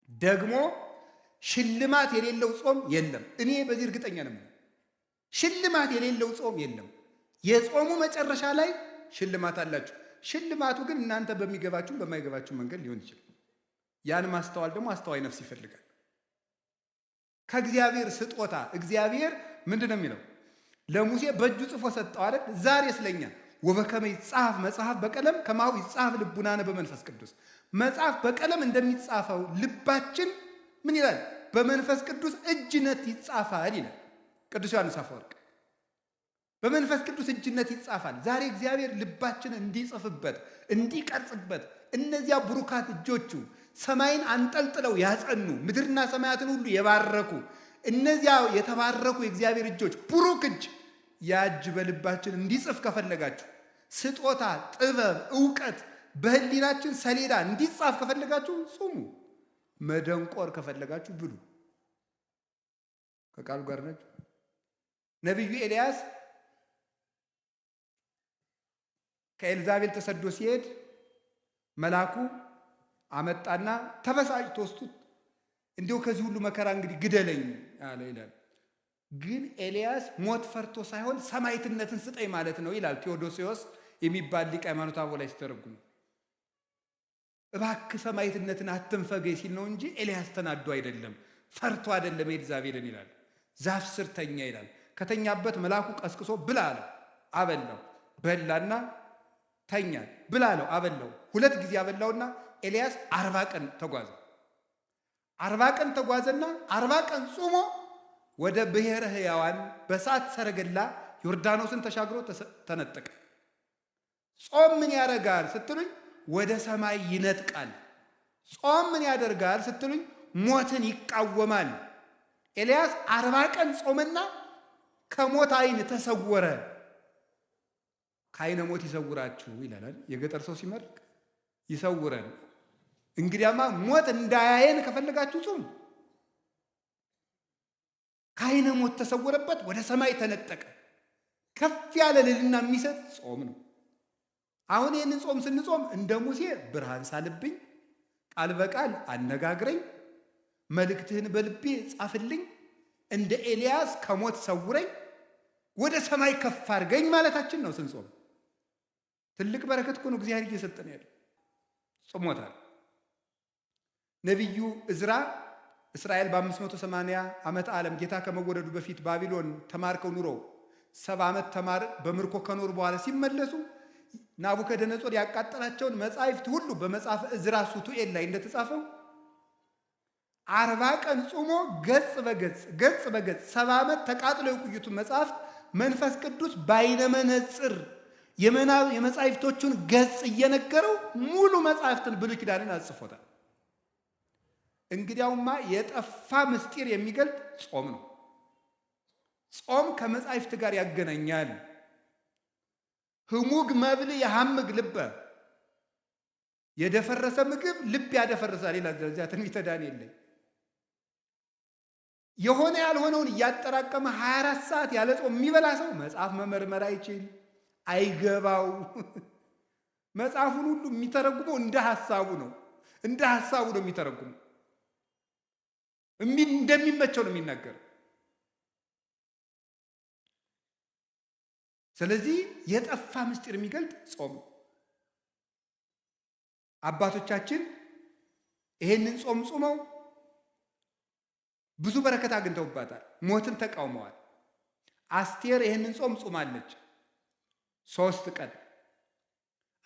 ደግሞ ሽልማት የሌለው ጾም የለም። እኔ በዚህ እርግጠኛ ነኝ። ሽልማት የሌለው ጾም የለም። የጾሙ መጨረሻ ላይ ሽልማት አላችሁ። ሽልማቱ ግን እናንተ በሚገባችሁ በማይገባችሁ መንገድ ሊሆን ይችላል። ያን ማስተዋል ደግሞ አስተዋይ ነፍስ ይፈልጋል። ከእግዚአብሔር ስጦታ እግዚአብሔር ምንድን ነው የሚለው? ለሙሴ በእጁ ጽፎ ሰጠው አይደል? ዛሬ ስለኛ ወበከመ ይጻፍ መጽሐፍ በቀለም ከማሁ ይጻፍ ልቡናነ በመንፈስ ቅዱስ። መጽሐፍ በቀለም እንደሚጻፈው ልባችን ምን ይላል? በመንፈስ ቅዱስ እጅነት ይጻፋል ይላል ቅዱስ ዮሐንስ አፈወርቅ። በመንፈስ ቅዱስ እጅነት ይጻፋል። ዛሬ እግዚአብሔር ልባችን እንዲጽፍበት እንዲቀርጽበት፣ እነዚያ ብሩካት እጆቹ ሰማይን አንጠልጥለው ያጸኑ ምድርና ሰማያትን ሁሉ የባረኩ እነዚያ የተባረኩ የእግዚአብሔር እጆች ብሩክ እጅ ያ እጅ በልባችን እንዲጽፍ ከፈለጋችሁ፣ ስጦታ፣ ጥበብ፣ ዕውቀት በህሊናችን ሰሌዳ እንዲጻፍ ከፈለጋችሁ ጹሙ። መደንቆር ከፈለጋችሁ ብሉ። ከቃሉ ጋር ናችሁ። ነቢዩ ኤልያስ ከኤልዛቤል ተሰዶ ሲሄድ መልአኩ አመጣና ተበሳጭቶ ወስዱት እንዲሁ ከዚህ ሁሉ መከራ እንግዲህ ግደለኝ አለ ይላል። ግን ኤልያስ ሞት ፈርቶ ሳይሆን ሰማዕትነትን ስጠኝ ማለት ነው ይላል ቴዎዶሲዎስ የሚባል ሊቅ ሃይማኖተ አበው ላይ ሲተረጉም። እባክህ ሰማዕትነትን አትንፈገኝ ሲል ነው እንጂ ኤልያስ ተናዶ አይደለም፣ ፈርቶ አይደለም ኤልዛቤልን ይላል። ዛፍ ስር ተኛ ይላል። ከተኛበት መልአኩ ቀስቅሶ ብላ አለው፣ አበላው። በላና ተኛ። ብላ አለው፣ አበላው። 2 ጊዜ አበላውና ኤልያስ 40 ቀን ተጓዘ። 40 ቀን ተጓዘና 40 ቀን ጾሞ ወደ ብሔረ ሕያዋን በሳት ሰረገላ ዮርዳኖስን ተሻግሮ ተነጠቀ። ጾም ምን ያደርጋል ስትሉኝ፣ ወደ ሰማይ ይነጥቃል። ጾም ምን ያደርጋል ስትሉኝ፣ ሞትን ይቃወማል። ኤልያስ 40 ቀን ጾመና ከሞት ዓይን ተሰወረ። ከዓይነ ሞት ይሰውራችሁ ይላል የገጠር ሰው ሲመርቅ፣ ይሰውረን። እንግዲያማ ሞት እንዳያየን ከፈለጋችሁ ጾም። ከዓይነ ሞት ተሰወረበት፣ ወደ ሰማይ ተነጠቀ። ከፍ ያለ ልልና የሚሰጥ ጾም ነው። አሁን ይህንን ጾም ስንጾም እንደ ሙሴ ብርሃን ሳልብኝ፣ ቃል በቃል አነጋግረኝ፣ መልእክትህን በልቤ ጻፍልኝ፣ እንደ ኤልያስ ከሞት ሰውረኝ፣ ወደ ሰማይ ከፍ አድርገኝ ማለታችን ነው ስንጾም። ትልቅ በረከት እኮ ነው እግዚአብሔር እየሰጠን ያለ። ጾሞታል። ነቢዩ ዕዝራ እስራኤል በ580 ዓመት ዓለም ጌታ ከመወለዱ በፊት ባቢሎን ተማርከው ኑሮ 70 ዓመት በምርኮ ከኖሩ በኋላ ሲመለሱ ናቡከደነጾር ያቃጠላቸውን መጻሕፍት ሁሉ በመጽሐፈ ዕዝራ ሱቱኤል ላይ እንደተጻፈው 40 ቀን ጾሞ ገጽ በገጽ 70 ዓመት ተቃጥሎ የቆዩትን መጽሐፍት መንፈስ ቅዱስ በዓይነ መነጽር የመጻሕፍቶቹን ገጽ እየነገረው ሙሉ መጽሐፍትን ብሉይ ኪዳንን አጽፎታል። እንግዲያውማ የጠፋ ምስጢር የሚገልጥ ጾም ነው። ጾም ከመጻሕፍት ጋር ያገናኛል። ህሙግ መብል የሐምግ ልበ፣ የደፈረሰ ምግብ ልብ ያደፈርሳል ይላል እዚያ ትንቢተ ዳንኤል ላይ። የሆነ ያልሆነውን እያጠራቀመ 24 ሰዓት ያለ ጾም የሚበላ ሰው መጽሐፍ መመርመር አይችል፣ አይገባው። መጽሐፉን ሁሉ የሚተረጉመው እንደ ሐሳቡ ነው። እንደ ሐሳቡ ነው የሚተረጉመው። እንደሚመቸው ነው የሚናገር። ስለዚህ የጠፋ ምስጢር የሚገልጥ ጾም። አባቶቻችን ይሄንን ጾም ጾመው ብዙ በረከት አግኝተውባታል። ሞትን ተቃውመዋል። አስቴር ይሄንን ጾም ጾማለች 3 ቀን።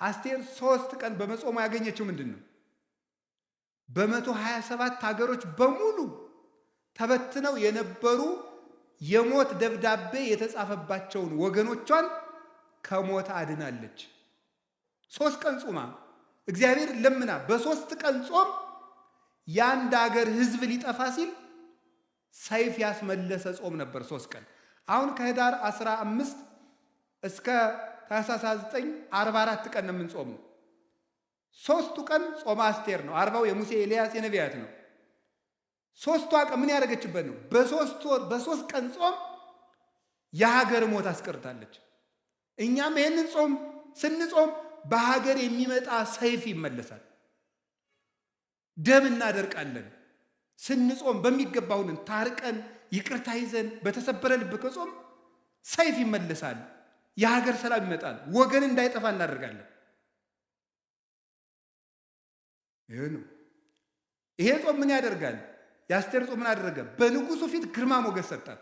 አስቴር 3 ቀን በመጾሙ ያገኘችው ምንድን ነው? በ127 ሀገሮች በሙሉ ተበትነው የነበሩ የሞት ደብዳቤ የተጻፈባቸውን ወገኖቿን ከሞት አድናለች። 3 ቀን ጾማ እግዚአብሔር ለምና በ3 ቀን ጾም የአንድ ሀገር ሕዝብ ሊጠፋ ሲል ሰይፍ ያስመለሰ ጾም ነበር 3 ቀን። አሁን ከህዳር 15 እስከ ታኅሳስ 9 44 ቀን ነው የምንጾመው። 3ቱ ቀን ጾመ አስቴር ነው። 40ው የሙሴ ኤልያስ የነቢያት ነው። 3ቷ ቀን ምን ያደረገችበት ነው? በ3 ቀን ጾም የሀገር ሞት አስቀርታለች። እኛም ይህንን ጾም ስንጾም በሀገር የሚመጣ ሰይፍ ይመለሳል። ደም እናደርቃለን። ስንጾም በሚገባውን ታርቀን ይቅርታ ይዘን በተሰበረ ልብ ከጾም ሰይፍ ይመለሳል። የሀገር ሰላም ይመጣል። ወገን እንዳይጠፋ እናደርጋለን። ይሄ ነው። ይሄ ጾም ምን ያደርጋል? የአስቴር ጾም ምን አደረገ? በንጉሱ ፊት ግርማ ሞገስ ሰጣት።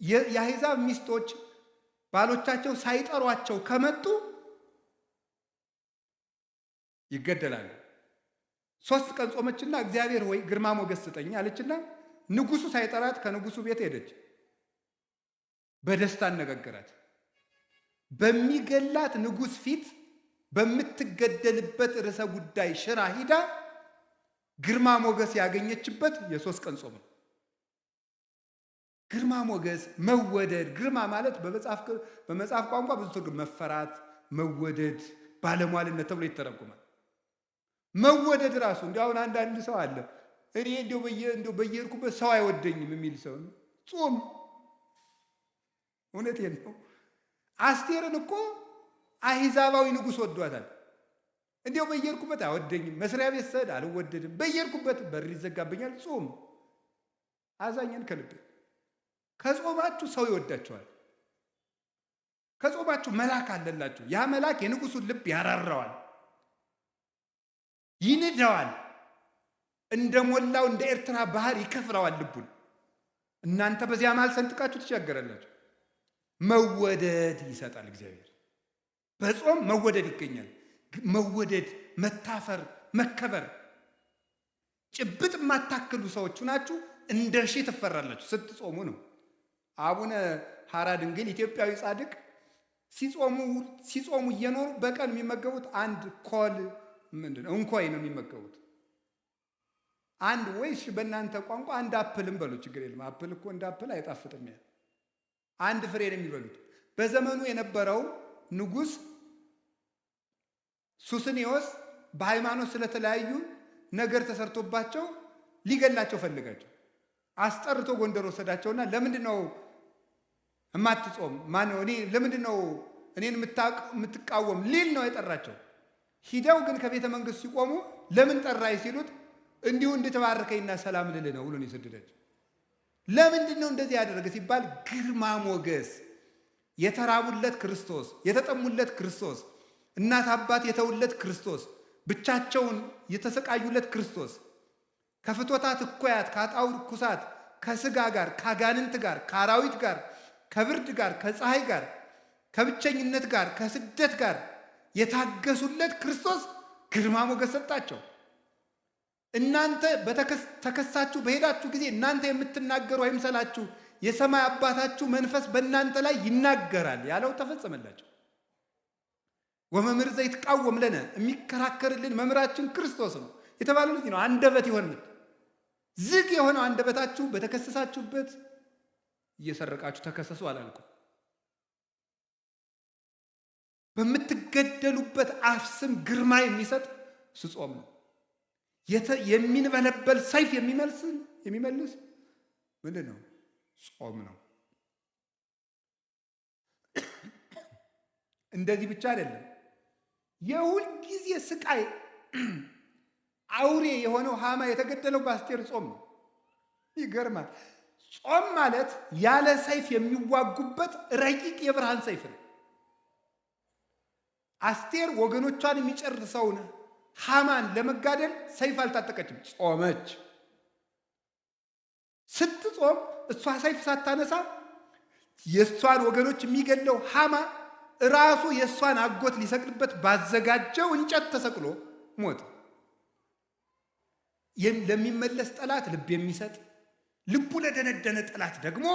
የአሕዛብ ሚስቶች ባሎቻቸው ሳይጠሯቸው ከመጡ ይገደላሉ። 3 ቀን ጾመችና እግዚአብሔር ሆይ ግርማ ሞገስ ስጠኝ አለችና ንጉሱ ሳይጠራት ከንጉሱ ቤት ሄደች። በደስታ አነጋገራት። በሚገላት ንጉስ ፊት በምትገደልበት ርዕሰ ጉዳይ ሽራ ሂዳ ግርማ ሞገስ ያገኘችበት የ3 ቀን ጾም ነው። ግርማ ሞገስ፣ መወደድ። ግርማ ማለት በመጽሐፍ ቋንቋ ብዙ ትርጉም፣ መፈራት፣ መወደድ፣ ባለሟልነት ተብሎ ይተረጎማል። መወደድ ራሱ እንዲያው አንዳንድ ሰው አለ እኔ እንዲያው በየሄድኩበት ሰው አይወደኝም የሚል ሰው ነው። ጾም እውነቴን ነው። አስቴርን እኮ አሕዛባዊ ንጉሥ ወዷታል። እንዲያው በየሄድኩበት አይወደኝም፣ መስሪያ ቤት ስሄድ አልወደድም፣ በየሄድኩበት በር ይዘጋብኛል። ጾም አዛኘን ከልብ። ከጾማችሁ ሰው ይወዳቸዋል። ከጾማችሁ መልአክ አለላችሁ። ያ መልአክ የንጉሱን ልብ ያራራዋል፣ ይንደዋል፣ እንደ ሞላው እንደ ኤርትራ ባህር ይከፍለዋል ልቡን። እናንተ በዚያ መሃል ሰንጥቃችሁ ትሻገራላችሁ። መወደድ ይሰጣል እግዚአብሔር። በጾም መወደድ ይገኛል። መወደድ፣ መታፈር፣ መከበር። ጭብጥ የማታክሉ ሰዎች ናችሁ እንደ ሺህ ትፈራላችሁ ስትጾሙ ነው። አቡነ ሐራ ድንግል ኢትዮጵያዊ ጻድቅ ሲጾሙ እየኖሩ በቀን የሚመገቡት አንድ ኮል እንኮይ ነው የሚመገቡት። አንድ ወይስ በእናንተ ቋንቋ አንድ አፕልም በሉ፣ ችግር የለም። አፕል እኮ እንደ አፕል አይጣፍጥም። አንድ ፍሬ ነው የሚበሉት። በዘመኑ የነበረው ንጉሥ ሱስንዮስ በሃይማኖት ስለተለያዩ ነገር ተሰርቶባቸው ሊገላቸው ፈልጋቸው አስጠርቶ ጎንደር ወሰዳቸውና ለምንድን ነው የማትጾም? ማነው ለምንድን ነው እኔን የምትቃወም ሊል ነው የጠራቸው። ሂደው ግን ከቤተ መንግስት ሲቆሙ ለምን ጠራይ ሲሉት እንዲሁ እንድተባረከኝና ሰላም ልል ነው ብሎ ነው የሰደዳቸው። ለምንድን ነው እንደዚህ ያደረገ ሲባል ግርማ ሞገስ፣ የተራቡለት ክርስቶስ፣ የተጠሙለት ክርስቶስ፣ እናት አባት የተውለት ክርስቶስ፣ ብቻቸውን የተሰቃዩለት ክርስቶስ፣ ከፍቶታት እኮያት፣ ከአጣውር ኩሳት፣ ከስጋ ጋር፣ ከአጋንንት ጋር፣ ከአራዊት ጋር፣ ከብርድ ጋር፣ ከፀሐይ ጋር፣ ከብቸኝነት ጋር፣ ከስደት ጋር የታገሱለት ክርስቶስ ግርማ ሞገስ ሰጣቸው። እናንተ ተከሳችሁ በሄዳችሁ ጊዜ እናንተ የምትናገሩ አይምሰላችሁ፣ የሰማይ አባታችሁ መንፈስ በእናንተ ላይ ይናገራል ያለው ተፈጸመላቸው። ወመምህር ዘይትቃወም ለነ፣ የሚከራከርልን መምህራችን ክርስቶስ ነው የተባለው ልጅ ነው። አንደበት ይሆንልን ዝግ የሆነው አንደበታችሁ በተከሰሳችሁበት እየሰረቃችሁ ተከሰሱ አላልኩም። በምትገደሉበት አፍ ስም ግርማ የሚሰጥ ጾም ነው። የሚንበለበል ሰይፍ የሚመልስ ምንድን ነው? ጾም ነው። እንደዚህ ብቻ አይደለም። የሁል ጊዜ ስቃይ አውሬ የሆነው ሃማ የተገደለው በአስቴር ጾም ነው። ይገርማል። ጾም ማለት ያለ ሰይፍ የሚዋጉበት ረቂቅ የብርሃን ሰይፍ ነው። አስቴር ወገኖቿን የሚጨርሰውን ሃማን ለመጋደል ሰይፍ አልታጠቀችም፣ ጾመች። ስትጾም እሷ ሰይፍ ሳታነሳ የእሷን ወገኖች የሚገድለው ሃማ ራሱ የእሷን አጎት ሊሰቅልበት ባዘጋጀው እንጨት ተሰቅሎ ሞተ። ለሚመለስ ጠላት ልብ የሚሰጥ ልቡ ለደነደነ ጠላት ደግሞ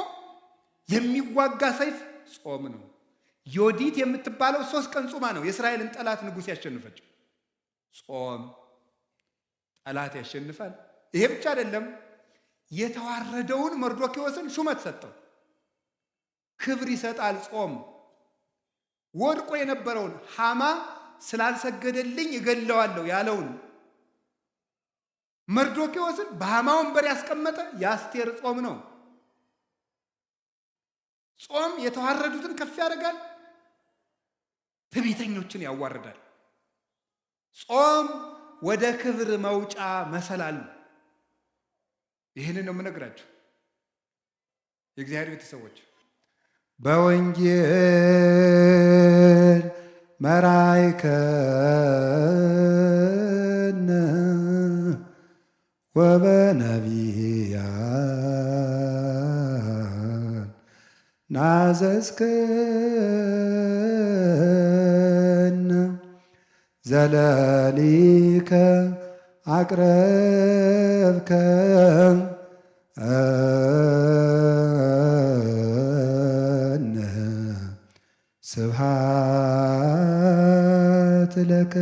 የሚዋጋ ሰይፍ ጾም ነው። ዮዲት የምትባለው 3 ቀን ጾማ ነው የእስራኤልን ጠላት ንጉሥ ያሸንፈችው። ጾም ጠላት ያሸንፋል። ይሄ ብቻ አይደለም፣ የተዋረደውን መርዶክዮስን ሹመት ሰጠው፣ ክብር ይሰጣል። ጾም ወድቆ የነበረውን ሃማ ስላልሰገደልኝ እገለዋለሁ ያለውን መርዶክዮስን በሃማ ወንበር ያስቀመጠ የአስቴር ጾም ነው። ጾም የተዋረዱትን ከፍ ያደርጋል፣ ትዕቢተኞችን ያዋርዳል። ጾም ወደ ክብር መውጫ መሰላል ነው። ይህንን ነው የምነግራችሁ የእግዚአብሔር ቤተሰቦች። በወንጌል መራይከነ ወበነቢያን ናዘዝከነ ዘለሊከ አቅረብከ ስብሐት ለከ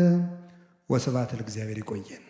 ወስብሐት ለእግዚአብሔር። ይቆየን።